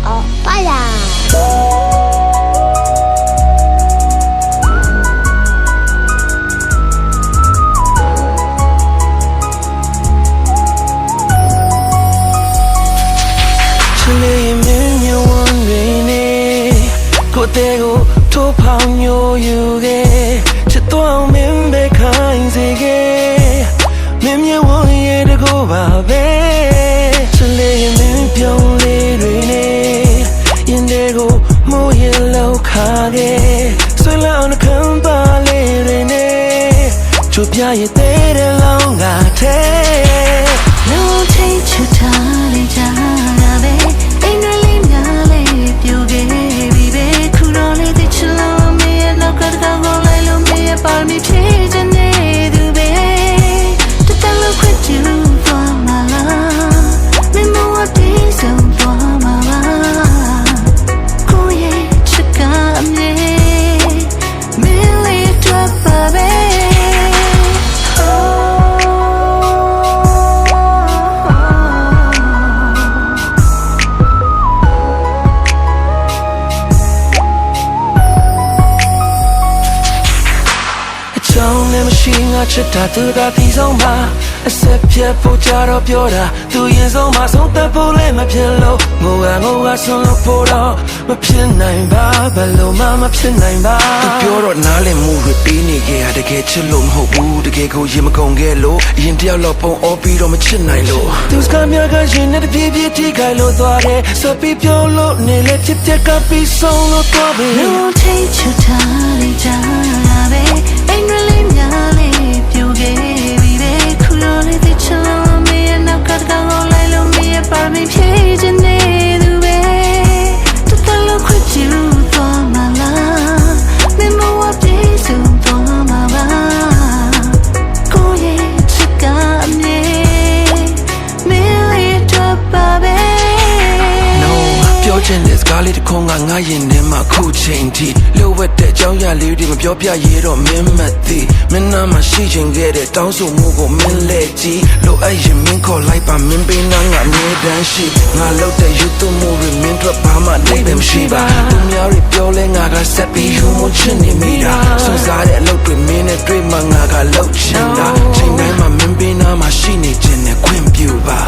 哦，拜啦。ကိုတဲ့ကိုထိုးဖောင်ညိုယူခဲ့ချစ်တော်မင်းပဲခိုင်းစေခဲ့မင်းမြဝရဲ့တကူပါပဲချစ်လေးမင်းပြုံးလေးတွေနဲ့ရင်တွေကိုမိုးရလောက်ခါခဲ့ဆွေးလောင်းခံပါလေးတွေနဲ့ချိုးပြရဲ့တဲ့လောင်းကတဲ့လုံးထိတ်ချထားလိုက်ကြတာပဲအိမ်တွေလေးများလေးပြိုခဲ့ပြီပဲခုတော့လေးသိချလို့မရဲ့နောက်ကတကောင်းလိုက်လို့မရဲ့ပါမီဖြည့်ချင်နေသူပဲတတလို့ခွင့်ပြုသွားမှာလားမင်းမဝတေးဆုံးသွားမှာလားကိုရဲ့ချစ်ကအမြဲမင်းလေးတော့ပါပဲမရှိငါချစ်တာသူသာဒီဆုံးမှာအဆက်ပြတ်ဖို့ကြတော့ပြောတာသူရင်ဆုံးမှာဆုံးသက်ဖို့လည်းမဖြစ်လို့ငိုကဆုံးလို့ဖို့တော့မဖြစ်နိုင်ပါဘယ်လိုမှမဖြစ်နိုင်ပါသူပြောတော့နားလည်မှုတွေပေးနေခဲ့ရတကယ်ချစ်လို့မဟုတ်ဘူးတကယ်ကိုရင်မကုန်ခဲ့လို့အရင်တယောက်တော့ပုံအော်ပြီးတော့မချစ်နိုင်လို့သူစကားများကရင်နဲ့တပြေးပြေးထိခိုက်လို့သွားတယ်ဆိုပြီးပြောလို့နေလေဖြစ်တဲ့ကပြီးဆုံးလို့တော့ပဲလုံးထိတ်ချထားလိုက်ကြတာပဲအိမ်တွေလေးများလေးပြိုခဲ့ပြီပဲခုလိုလေးသိချလို့မရဲ့နောက်ကတကောင်းလိုက်လို့မရဲ့ပါမီဖြည့်ချင်နေသူပဲတတလို့ခွင့်ပြုသွားမှာလားမင်းမဝပြေးဆုံးသွားမှာပါကိုရဲ့ချစ်ကအမြဲမင်းလေးတော့ပါပဲပြောချင်တဲ့စကားလေးတစ်ခုကငါရင်ထဲမှာခုချိန်ထိလှုပ်ဝက်တဲ့အကြောင်းအရာလေးတွေမပြောပြရဲတော့မင်းမသိမင်းနာမှာရှိချင်ခဲ့တဲ့တောင်းဆိုမှုကိုမင်းလက်ကြည့်လို့အဲ့ရင်မင်းခေါ်လိုက်ပါမင်းပေးနာငါအမြဲတမ်းရှိငါလုပ်တဲ့ YouTube မှုတွေမင်းတို့ဘာမှနေတယ်မရှိပါသူများတွေပြောလဲငါကဆက်ပြီးယူမှုချင်နေမိတာစွန့်စားတဲ့အလုပ်တွေမင်းနဲ့တွေ့မှငါကလုပ်ချင်တာချိန်တိုင်းမှာမင်းပေးနာမှာရှိနေခြင်းနဲ့ခွင့်ပြုပါ